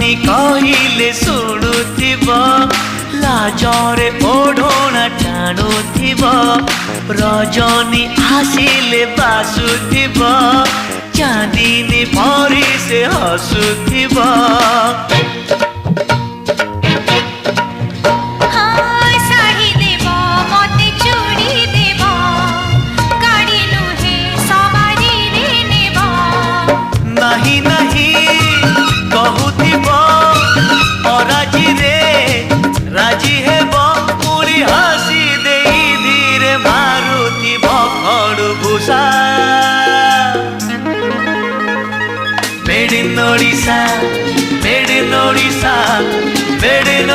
स्वामी कहिले शुणुथिब लाजरे ओढ़ना टाणुथिब रजनी आसिले बासुथिब चांदिनी परी से हसुथिब नहीं नहीं कहूथिब अराजी रे राजी हेब पुरी हसी दे धीरे मारुथिब खड़भूषा made in Odisha made in Odisha made in